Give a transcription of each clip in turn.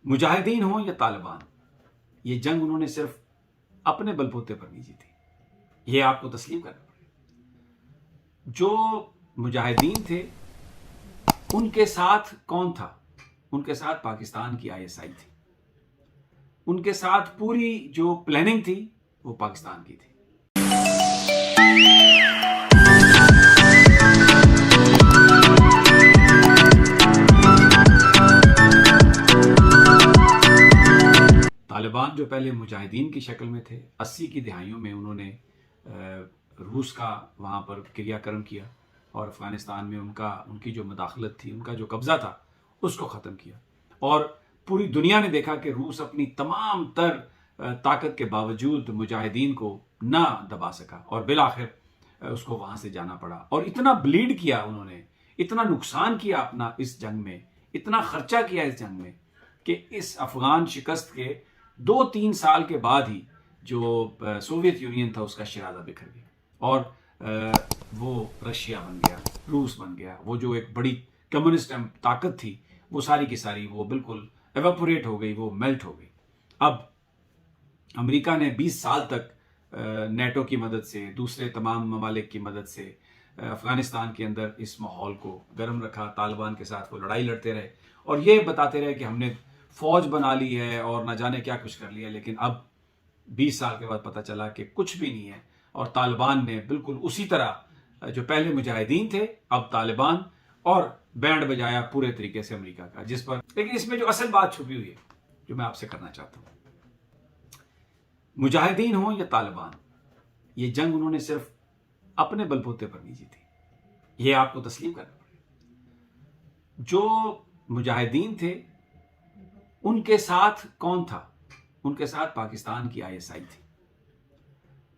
مجاہدین ہوں یا طالبان، یہ جنگ انہوں نے صرف اپنے بل بوتے پر نہیں جیتی، یہ آپ کو تسلیم کرنا پڑے۔ جو مجاہدین تھے ان کے ساتھ کون تھا؟ ان کے ساتھ پاکستان کی ISI تھی، ان کے ساتھ پوری جو پلاننگ تھی وہ پاکستان کی تھی۔ طالبان جو پہلے مجاہدین کی شکل میں تھے، 80 کی دہائیوں میں انہوں نے روس کا وہاں پر کریا کرم کیا اور افغانستان میں ان کی جو مداخلت تھی، ان کا جو قبضہ تھا، اس کو ختم کیا، اور پوری دنیا نے دیکھا کہ روس اپنی تمام تر طاقت کے باوجود مجاہدین کو نہ دبا سکا اور بالآخر اس کو وہاں سے جانا پڑا، اور اتنا بلیڈ کیا انہوں نے، اتنا نقصان کیا اپنا اس جنگ میں، اتنا خرچہ کیا اس جنگ میں کہ اس افغان شکست کے 2-3 سال کے بعد ہی جو سوویت یونین تھا اس کا شرادہ بکھر گیا، اور وہ رشیا بن گیا، روس بن گیا، وہ جو ایک بڑی کمیونسٹ طاقت تھی وہ ساری کی ساری وہ بالکل ایواپوریٹ ہو گئی، وہ میلٹ ہو گئی۔ اب امریکہ نے 20 سال تک نیٹو کی مدد سے، دوسرے تمام ممالک کی مدد سے افغانستان کے اندر اس ماحول کو گرم رکھا، طالبان کے ساتھ وہ لڑائی لڑتے رہے اور یہ بتاتے رہے کہ ہم نے فوج بنا لی ہے اور نہ جانے کیا کچھ کر لیا، لیکن اب 20 سال کے بعد پتہ چلا کہ کچھ بھی نہیں ہے، اور طالبان نے بالکل اسی طرح جو پہلے مجاہدین تھے اب طالبان، اور بینڈ بجایا پورے طریقے سے امریکہ کا، جس پر لیکن اس میں جو اصل بات چھپی ہوئی ہے جو میں آپ سے کرنا چاہتا ہوں، مجاہدین ہوں یا طالبان، یہ جنگ انہوں نے صرف اپنے بل بوتے پر نہیں جیتی، یہ آپ کو تسلیم کرنا پڑے۔ جو مجاہدین تھے ان کے ساتھ کون تھا؟ ان کے ساتھ پاکستان کی ISI تھی،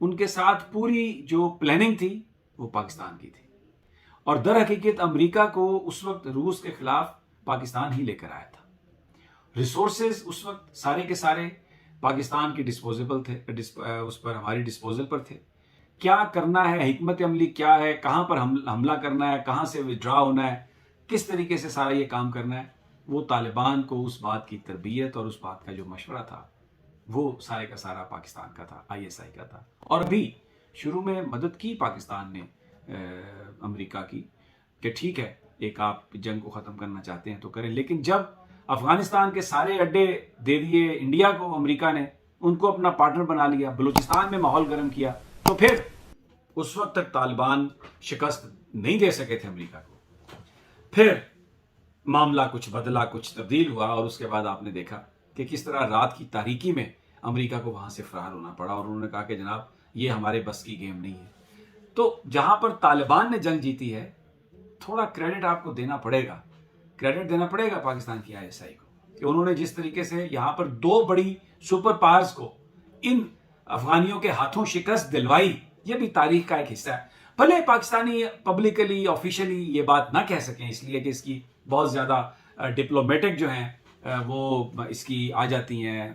ان کے ساتھ پوری جو پلاننگ تھی وہ پاکستان کی تھی، اور در حقیقت امریکہ کو اس وقت روس کے خلاف پاکستان ہی لے کر آیا تھا۔ ریسورسز اس وقت سارے کے سارے پاکستان کی ڈسپوزیبل تھے، اس پر ہماری ڈسپوزل پر تھے۔ کیا کرنا ہے، حکمت عملی کیا ہے، کہاں پر حملہ کرنا ہے، کہاں سے وڈرا ہونا ہے، کس طریقے سے سارا یہ کام کرنا ہے، وہ طالبان کو اس بات کی تربیت اور اس بات کا جو مشورہ تھا وہ سارے کا سارا پاکستان کا تھا، ISI کا تھا۔ اور ابھی شروع میں مدد کی پاکستان نے امریکہ کی کہ ٹھیک ہے، ایک آپ جنگ کو ختم کرنا چاہتے ہیں تو کریں، لیکن جب افغانستان کے سارے اڈے دے دیے انڈیا کو، امریکہ نے ان کو اپنا پارٹنر بنا لیا، بلوچستان میں ماحول گرم کیا، تو پھر اس وقت تک طالبان شکست نہیں دے سکے تھے امریکہ کو۔ پھر معاملہ کچھ بدلا، کچھ تبدیل ہوا، اور اس کے بعد آپ نے دیکھا کہ کس طرح رات کی تاریکی میں امریکہ کو وہاں سے فرار ہونا پڑا، اور انہوں نے کہا کہ جناب یہ ہمارے بس کی گیم نہیں ہے۔ تو جہاں پر طالبان نے جنگ جیتی ہے، تھوڑا کریڈٹ آپ کو دینا پڑے گا، کریڈٹ دینا پڑے گا پاکستان کی ISI کو، کہ انہوں نے جس طریقے سے یہاں پر 2 بڑی سپر پاورز کو ان افغانیوں کے ہاتھوں شکست دلوائی، یہ بھی تاریخ کا ایک حصہ ہے۔ بھلے پاکستانی پبلکلی آفیشلی یہ بات نہ کہہ سکیں، اس لیے کہ اس کی بہت زیادہ ڈپلومیٹک جو ہیں وہ اس کی آ جاتی ہیں،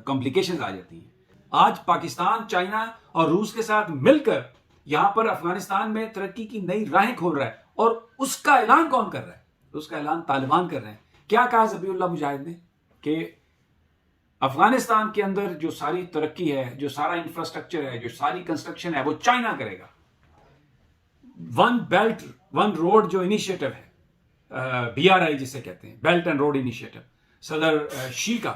کمپلیکیشنز آ جاتی ہیں۔ آج پاکستان، چائنا اور روس کے ساتھ مل کر یہاں پر افغانستان میں ترقی کی نئی راہیں کھول رہا ہے، اور اس کا اعلان کون کر رہا ہے؟ اس کا اعلان طالبان کر رہے ہیں۔ کیا کہا ذبیح اللہ مجاہد نے کہ افغانستان کے اندر جو ساری ترقی ہے، جو سارا انفراسٹرکچر ہے، جو ساری کنسٹرکشن ہے، وہ چائنا کرے گا۔ ون بیلٹ ون روڈ جو انیشیٹو ہے، BRI جسے کہتے ہیں، بیلٹ اینڈ روڈ انیشیٹو، صدر شی کا،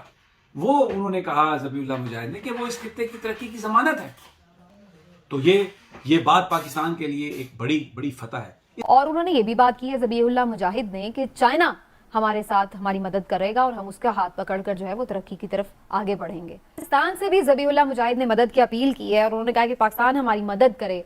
وہ انہوں نے کہا ذبیح اللہ مجاہد نے کہ وہ اس خطے کی ترقی کی ضمانت ہے۔ تو یہ بات پاکستان کے لیے ایک بڑی فتح ہے۔ اور انہوں نے یہ بھی بات کی ہے ذبیح اللہ مجاہد نے کہ چائنا ہمارے ساتھ ہماری مدد کرے گا اور ہم اس کا ہاتھ پکڑ کر جو ہے وہ ترقی کی طرف آگے بڑھیں گے۔ پاکستان سے بھی ذبیح اللہ مجاہد نے مدد کی اپیل کی ہے، اور انہوں نے کہا کہ پاکستان ہماری مدد کرے۔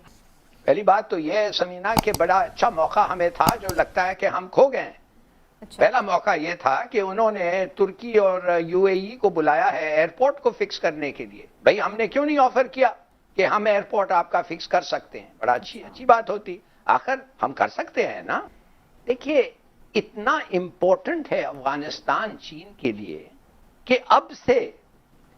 پہلی بات تو یہ ہے سمینا کہ بڑا اچھا موقع ہمیں تھا، جو لگتا ہے کہ ہم کھو گئے ہیں۔ پہلا موقع یہ تھا کہ انہوں نے ترکی اور UAE کو بلایا ہے ایئرپورٹ کو فکس کرنے کے لیے۔ بھئی ہم نے کیوں نہیں آفر کیا کہ ہم ایئرپورٹ آپ کا فکس کر سکتے ہیں؟ بڑا اچھی بات ہوتی، آخر ہم کر سکتے ہیں نا۔ دیکھیے اتنا امپورٹنٹ ہے افغانستان چین کے لیے کہ اب سے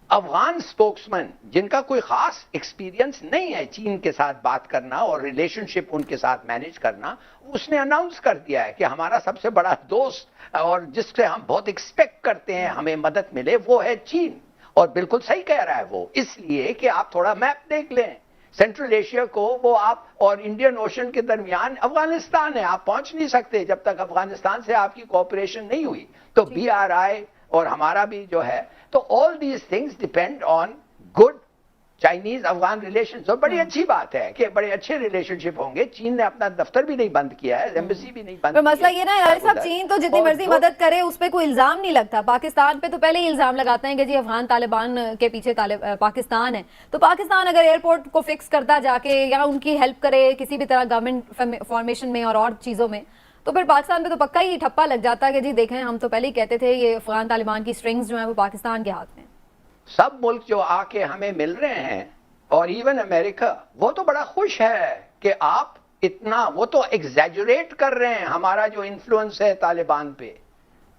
افغان اسپوکسمین جن کا کوئی خاص ایکسپیرینس نہیں ہے چین کے ساتھ بات کرنا اور ریلیشن شپ ان کے ساتھ مینیج کرنا, اس نے اناؤنس کر دیا ہے کہ ہمارا سب سے بڑا دوست اور جس سے ہم بہت ایکسپیکٹ کرتے ہیں ہمیں مدد ملے وہ ہے چین. اور بالکل صحیح کہہ رہا ہے وہ, اس لیے کہ آپ تھوڑا میپ دیکھ لیں سینٹرل ایشیا کو, وہ آپ اور انڈین اوشن کے درمیان افغانستان ہے, آپ پہنچ نہیں سکتے جب تک افغانستان سے آپ کی کوآپریشن نہیں ہوئی. تو بی آر آئی اور ہمارا بھی جو ہے, تو all these things depend on good Chinese Afghan relations. اور بڑی اچھی بات ہے کہ بڑے اچھے ریلیشن شپ ہوں گے. چین نے اپنا دفتر بھی نہیں بند کیا ہے, ایمبیسی بھی نہیں بند پر کی مسئلہ ہے. یہ نا ہلال صاحب, چین تو جتنی مرضی مدد کرے اس پہ کوئی الزام نہیں لگتا. پاکستان پہ تو پہلے ہی الزام لگاتے ہیں کہ جی افغان طالبان کے پیچھے پاکستان ہے. تو پاکستان اگر ایئرپورٹ کو فکس کرتا جا کے یا ان کی ہیلپ کرے کسی بھی طرح گورنمنٹ فارمیشن میں اور چیزوں میں, تو پھر پاکستان پہ تو پکا ہی ٹھپا لگ جاتا ہے کہ جی دیکھیں ہم تو پہلے ہی کہتے تھے یہ افغان طالبان کی سٹرنگز جو ہیں وہ پاکستان کے ہاتھ میں. سب ملک جو آ کے ہمیں مل رہے ہیں اور ایون امریکہ, وہ تو بڑا خوش ہے کہ آپ اتنا, وہ تو ایگزیجریٹ کر رہے ہیں ہمارا جو انفلوئنس ہے طالبان پہ,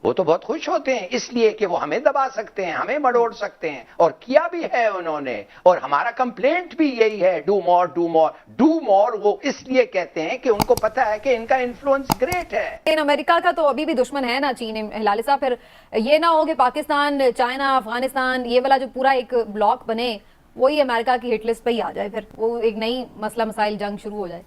وہ تو بہت خوش ہوتے ہیں اس لیے کہ وہ ہمیں دبا سکتے ہیں, ہمیں مڑوڑ سکتے ہیں, اور کیا بھی ہے انہوں نے. اور ہمارا کمپلینٹ بھی یہی ہے, do more do more do more. وہ اس لیے کہتے ہیں کہ ان کو پتا ہے کہ ان کا انفلوئنس گریٹ ہے. لیکن امریکہ کا تو ابھی بھی دشمن ہے نا چین ہلال صاحب. پھر یہ نہ ہو کہ پاکستان, چائنا, افغانستان یہ والا جو پورا ایک بلاک بنے وہی امریکہ کی ہٹ لسٹ پہ ہی آ جائے, پھر وہ ایک نئی مسئلہ مسائل جنگ شروع ہو جائے.